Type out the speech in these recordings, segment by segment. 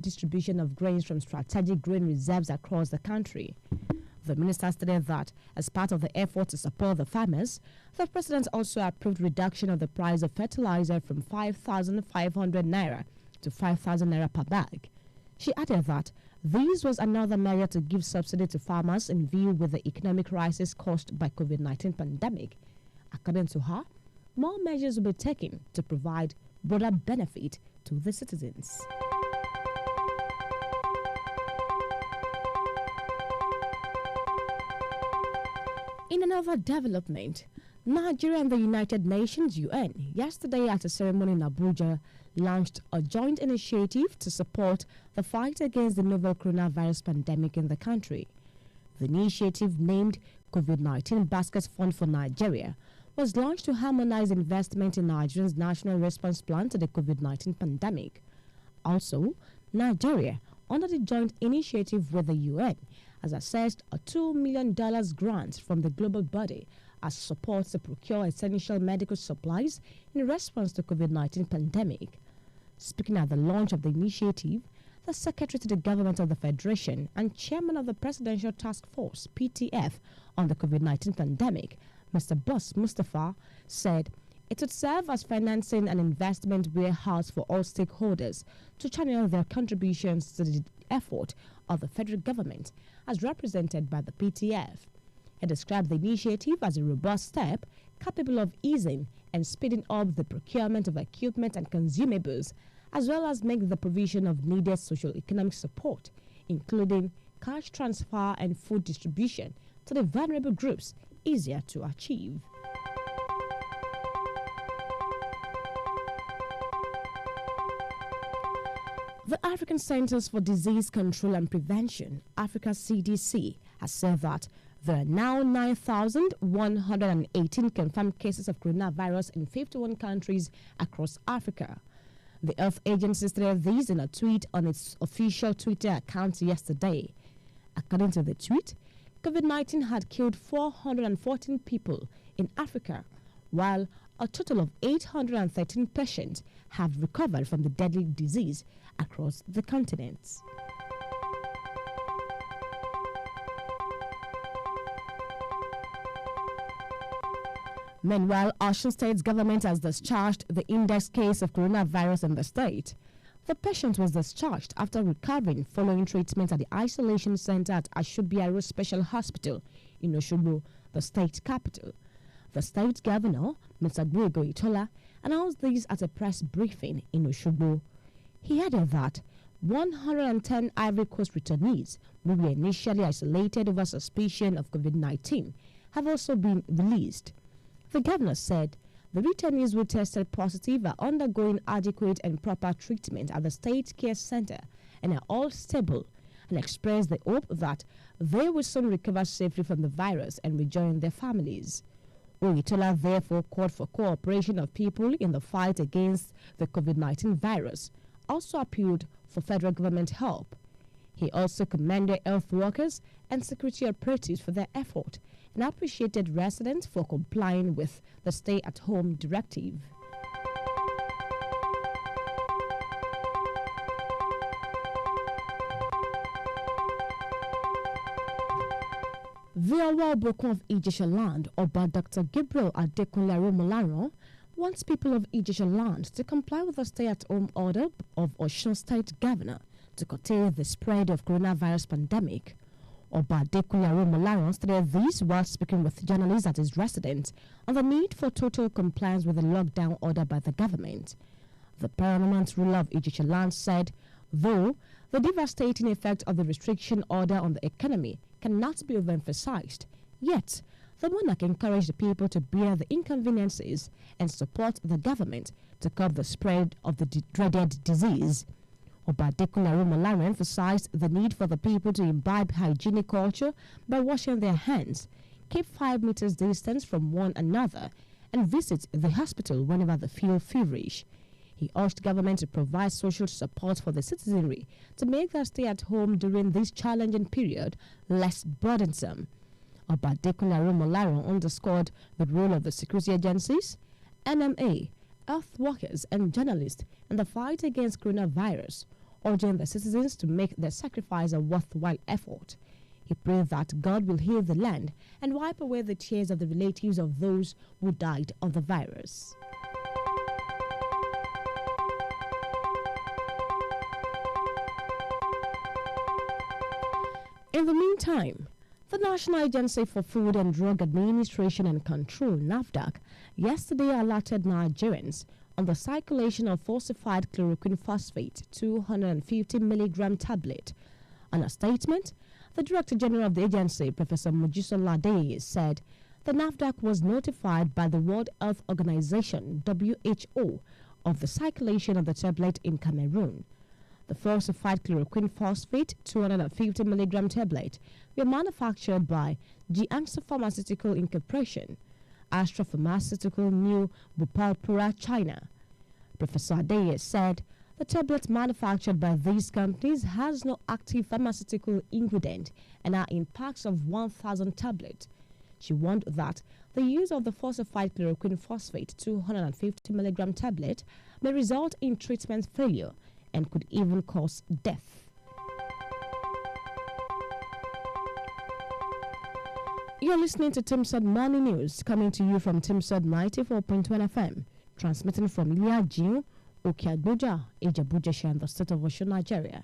distribution of grains from strategic grain reserves across the country. The minister stated that as part of the effort to support the farmers, the president also approved reduction of the price of fertilizer from 5,500 naira to 5,000 naira per bag. She added that this was another measure to give subsidy to farmers in view with the economic crisis caused by COVID-19 pandemic. According to her, more measures will be taken to provide broader benefit to the citizens. In another development, Nigeria and the United Nations UN yesterday at a ceremony in Abuja launched a joint initiative to support the fight against the novel coronavirus pandemic in the country. The initiative, named COVID-19 Basket Fund for Nigeria, was launched to harmonize investment in Nigeria's national response plan to the COVID-19 pandemic. Also, Nigeria, under the joint initiative with the UN, has assessed a $2 million grant from the global body as support to procure essential medical supplies in response to COVID-19 pandemic. Speaking at the launch of the initiative, the Secretary to the Government of the Federation and Chairman of the Presidential Task Force, PTF, on the COVID-19 pandemic, Mr. Boss Mustafa, said it would serve as financing and investment warehouse for all stakeholders to channel their contributions to the effort of the federal government as represented by the PTF. He described the initiative as a robust step capable of easing and speeding up the procurement of equipment and consumables, as well as make the provision of needed socio-economic support, including cash transfer and food distribution to the vulnerable groups, easier to achieve. The African Centers for Disease Control and Prevention, Africa CDC, has said that there are now 9,118 confirmed cases of coronavirus in 51 countries across Africa. The Health Agency stated this in a tweet on its official Twitter account yesterday. According to the tweet, COVID-19 had killed 414 people in Africa, while a total of 813 patients have recovered from the deadly disease across the continent. Meanwhile, Osun State's government has discharged the index case of coronavirus in the state. The patient was discharged after recovering following treatment at the isolation center at Ashubiaro Special Hospital in Osogbo, the state capital. The state governor, Mr. Gboyega Oyetola, announced this at a press briefing in Osogbo. He added that 110 Ivory Coast returnees who were initially isolated over suspicion of COVID-19 have also been released. The governor said the returnees who tested positive are undergoing adequate and proper treatment at the State Care Center and are all stable, and expressed the hope that they will soon recover safely from the virus and rejoin their families. Oyetola therefore called for cooperation of people in the fight against the COVID-19 virus, also appealed for federal government help. He also commended health workers and security operatives for their effort and appreciated residents for complying with the stay-at-home directive. The Awabokun of Ijesha Land, Oba Dr. Gabriel Adekunle Aromolaran, wants people of Ijesha Land to comply with the stay-at-home order of Osun State Governor to curtail the spread of coronavirus pandemic. Oba Adekunle Aromolaran stated this while speaking with journalists at his residence on the need for total compliance with the lockdown order by the government. The paramount ruler of Ijesha Land said, though the devastating effect of the restriction order on the economy cannot be overemphasized, yet the monarch encouraged the people to bear the inconveniences and support the government to curb the spread of the dreaded disease. Oba Adekunle Aromolaran emphasized the need for the people to imbibe hygienic culture by washing their hands, keep 5 meters distance from one another, and visit the hospital whenever they feel feverish. He urged government to provide social support for the citizenry to make their stay at home during this challenging period less burdensome. Oba Adekunle Aromolaran underscored the role of the security agencies, NMA, health workers and journalists in the fight against coronavirus, urging the citizens to make their sacrifice a worthwhile effort. He prayed that God will heal the land and wipe away the tears of the relatives of those who died of the virus. In the meantime, the National Agency for Food and Drug Administration and Control, NAFDAC, yesterday alerted Nigerians on the circulation of falsified chloroquine phosphate 250 milligram tablet. In a statement, the Director General of the agency, Professor Mojisola Adeyeye, said the NAFDAC was notified by the World Health Organization, WHO, of the circulation of the tablet in Cameroon. The falsified chloroquine phosphate 250 milligram tablet were manufactured by Jiangsu Pharmaceutical Incorporation, Astra Pharmaceutical, New Bhopalpura, China. Professor Adeyeye said the tablet manufactured by these companies has no active pharmaceutical ingredient and are in packs of 1,000 tablets. She warned that the use of the falsified chloroquine phosphate 250 milligram tablet may result in treatment failure and could even cause death. You're listening to Timsod Morning News, coming to you from Timsod 94.1 FM, transmitting from Iliajin, Okeagboja, Ijebu-Jesha, and the state of Osun, Nigeria.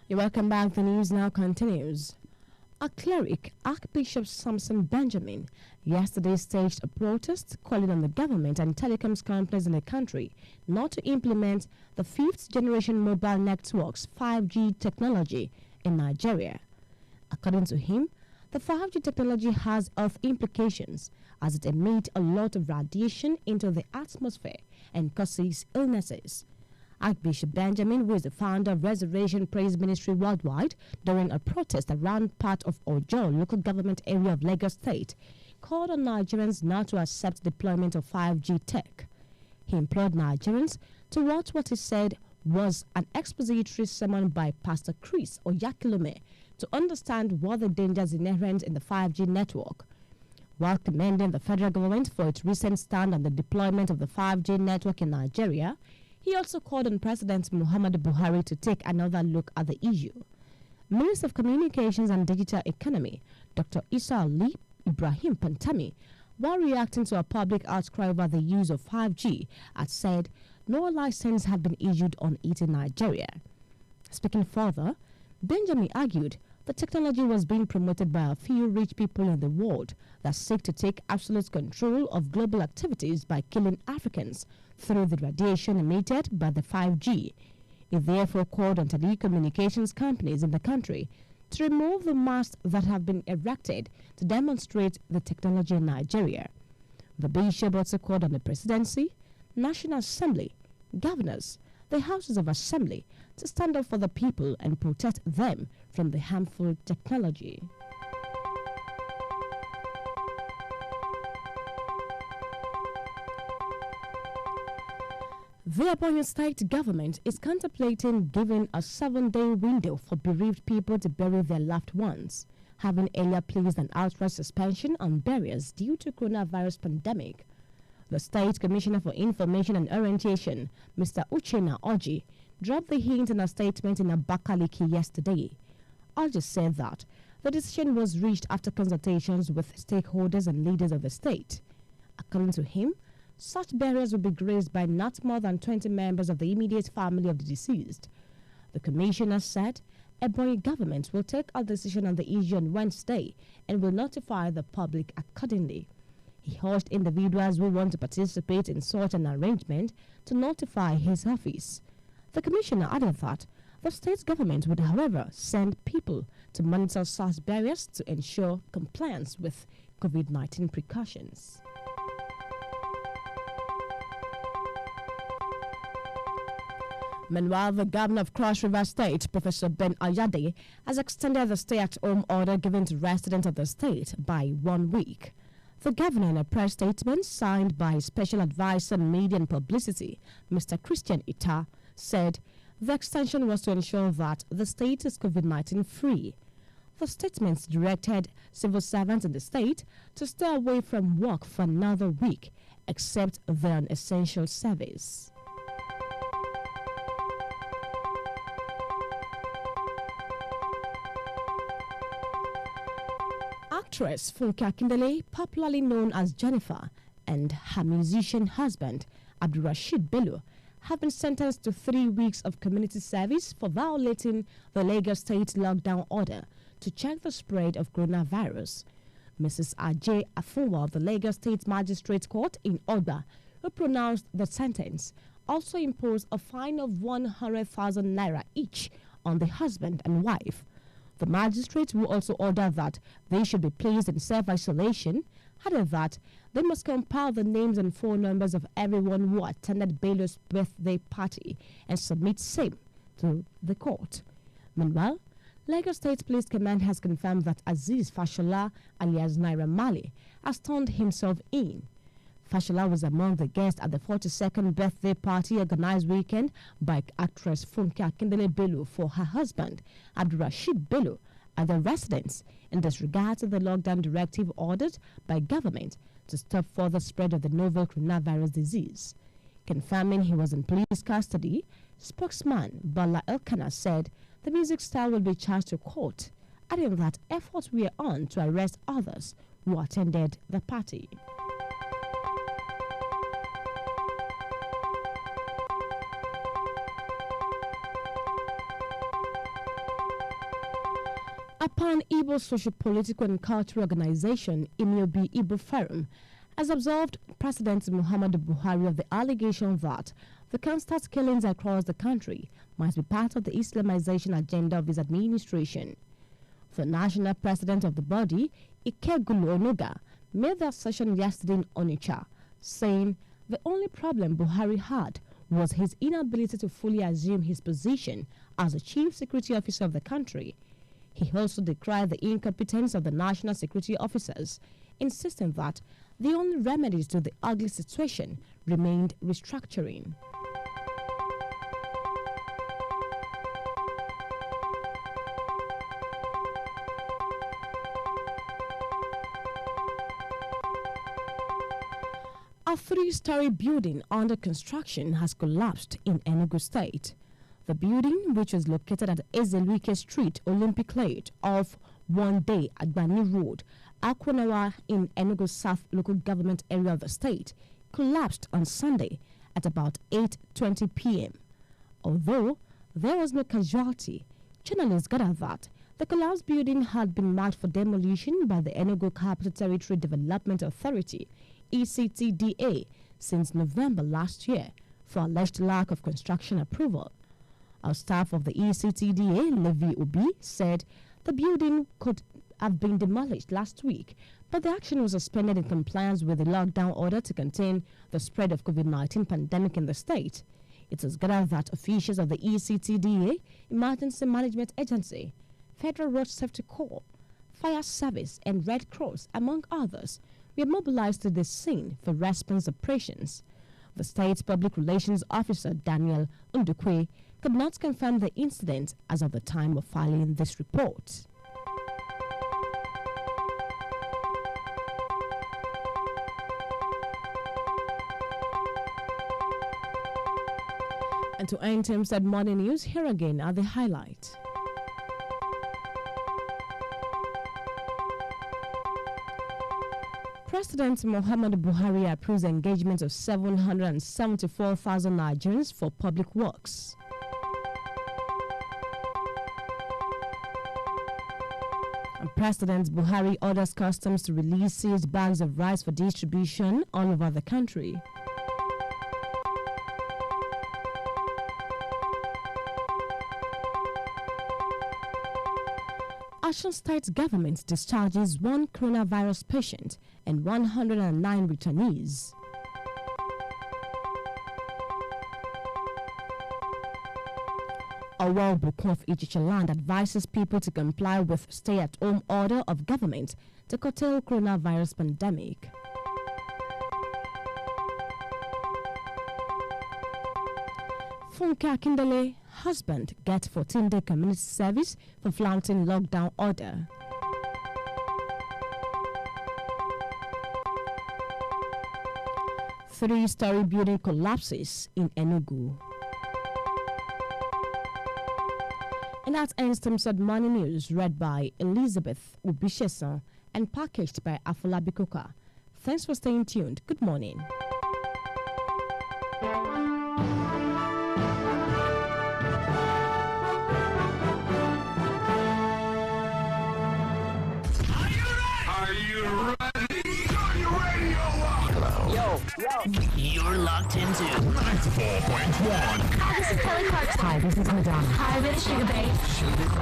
You're welcome back. The news now continues. A cleric, Archbishop Samson Benjamin, yesterday staged a protest calling on the government and telecoms companies in the country not to implement the fifth generation mobile networks 5G technology in Nigeria. According to him, the 5G technology has health implications as it emits a lot of radiation into the atmosphere and causes illnesses. Archbishop Benjamin, who is the founder of Resurrection Praise Ministry Worldwide, during a protest around part of Ojo local government area of Lagos State, called on Nigerians not to accept deployment of 5G tech. He implored Nigerians to watch what he said was an expository sermon by Pastor Chris Oyakilome to understand what the dangers inherent in the 5G network. While commending the federal government for its recent stand on the deployment of the 5G network in Nigeria, he also called on President Muhammadu Buhari to take another look at the issue. Minister of Communications and Digital Economy, Dr. Isa Ali Ibrahim Pantami, while reacting to a public outcry over the use of 5G, had said no license had been issued on it in Nigeria. Speaking further, Benjamin argued the technology was being promoted by a few rich people in the world that seek to take absolute control of global activities by killing Africans through the radiation emitted by the 5G. It therefore called on telecommunications companies in the country to remove the masts that have been erected to demonstrate the technology in Nigeria. The bishop also called on the presidency, National Assembly, governors, the houses of assembly to stand up for the people and protect them from the harmful technology. The Ebonyi state government is contemplating giving a 7-day window for bereaved people to bury their loved ones, having earlier placed an outright suspension on burials due to coronavirus pandemic. The State Commissioner for Information and Orientation, Mr. Uchenna Oji, dropped the hint in a statement in Abakaliki yesterday. Oji said that the decision was reached after consultations with stakeholders and leaders of the state. According to him, such burials will be graced by not more than 20 members of the immediate family of the deceased. The commissioner said Ebonyi government will take a decision on the issue on Wednesday and will notify the public accordingly. He urged individuals who want to participate in such an arrangement to notify his office. The commissioner added that the state government would, however, send people to monitor such burials to ensure compliance with COVID-19 precautions. Meanwhile, the governor of Cross River State, Professor Ben Ayade, has extended the stay-at-home order given to residents of the state by 1 week. The governor, in a press statement signed by Special Advisor on Media and Publicity, Mr. Christian Ita, said the extension was to ensure that the state is COVID-19 free. The statement directed civil servants in the state to stay away from work for another week, except their essential service. Actress Funke Akindele, popularly known as Jennifer, and her musician husband, Abdulrasheed Bello, have been sentenced to 3 weeks of community service for violating the Lagos State lockdown order to check the spread of coronavirus. Mrs. Ajay Afunwa of the Lagos State Magistrate Court in Oba, who pronounced the sentence, also imposed a fine of 100,000 naira each on the husband and wife. The magistrate will also order that they should be placed in self-isolation, added that they must compile the names and phone numbers of everyone who attended Bello's birthday party and submit same to the court. Meanwhile, Lagos State Police Command has confirmed that Aziz Fashola, alias Naira Marley, has turned himself in. Fashola was among the guests at the 42nd birthday party organized weekend by actress Funke Akindele Bello for her husband, Abdulrasheed Bello, at their residence in disregard to the lockdown directive ordered by government to stop further spread of the novel coronavirus disease. Confirming he was in police custody, spokesman Bala Elkanah said the music star will be charged to court, adding that efforts were on to arrest others who attended the party. Upon Igbo socio-political and cultural organization, IMIOB Igbo Forum, has absolved President Muhammadu Buhari of the allegation that the constant killings across the country must be part of the Islamization agenda of his administration. The national president of the body, Ikegulu Onuga, made the assertion yesterday in Onitsha, saying the only problem Buhari had was his inability to fully assume his position as the chief security officer of the country. He also decried the incompetence of the national security officers, insisting that the only remedies to the ugly situation remained restructuring. A 3-story building under construction has collapsed in Enugu State. The building, which was located at Ezeluike Street, Olympic Lane, off One Day Agbani Road, Akwanawa in Enugu South local government area of the state, collapsed on Sunday at about 8:20 p.m. Although there was no casualty, journalists gathered that the collapsed building had been marked for demolition by the Enugu Capital Territory Development Authority, ECTDA, since November last year for alleged lack of construction approval. Our staff of the ECTDA, Levi Obi, said the building could have been demolished last week, but the action was suspended in compliance with the lockdown order to contain the spread of COVID-19 pandemic in the state. It is gathered that officials of the ECTDA, Emergency Management Agency, Federal Road Safety Corps, Fire Service, and Red Cross, among others, were mobilized to the scene for response operations. The state's public relations officer, Daniel Undukwe, could not confirm the incident as of the time of filing this report. And to end Timstead Morning News, here again are the highlights. President Muhammadu Buhari approves engagement of 774,000 Nigerians for public works. And President Buhari orders customs to release seized bags of rice for distribution all over the country. Osun State government discharges 1 coronavirus patient and 109 returnees. Awal Bukov Ichichaland advises people to comply with stay-at-home order of government to curtail coronavirus pandemic. Funke Akindele, Husband gets 14-day community service for flouting lockdown order. Three-story building collapses in Enugu. And that ends Timsad Money News, read by Elizabeth Ubisheson and packaged by Afolabi Koka. Thanks for staying tuned. Good morning. You're locked into 94.1. Hi, this is Kelly Clarkson. Hi, this is Madonna. Hi, this is Sugar Babe.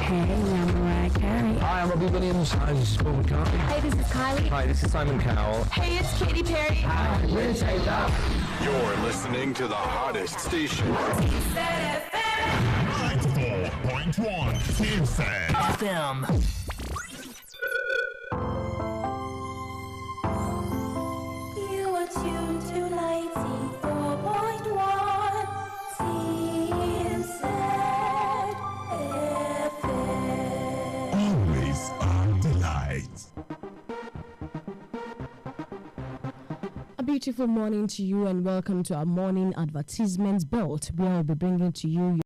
Hey, I'm Mariah Carey. Hi, I'm Robbie Williams. Hi, this is Paul McCartney. Hey, this is Kylie. Hi, this is Simon Cowell. Hey, it's Katy Perry. Hi, we're Take That. You're listening to the hottest station. 94.1 TFM. FM. You are tuned to 94.1 TFM. Always a delight. A beautiful morning to you and welcome to our morning advertisement belt where we'll be bringing to you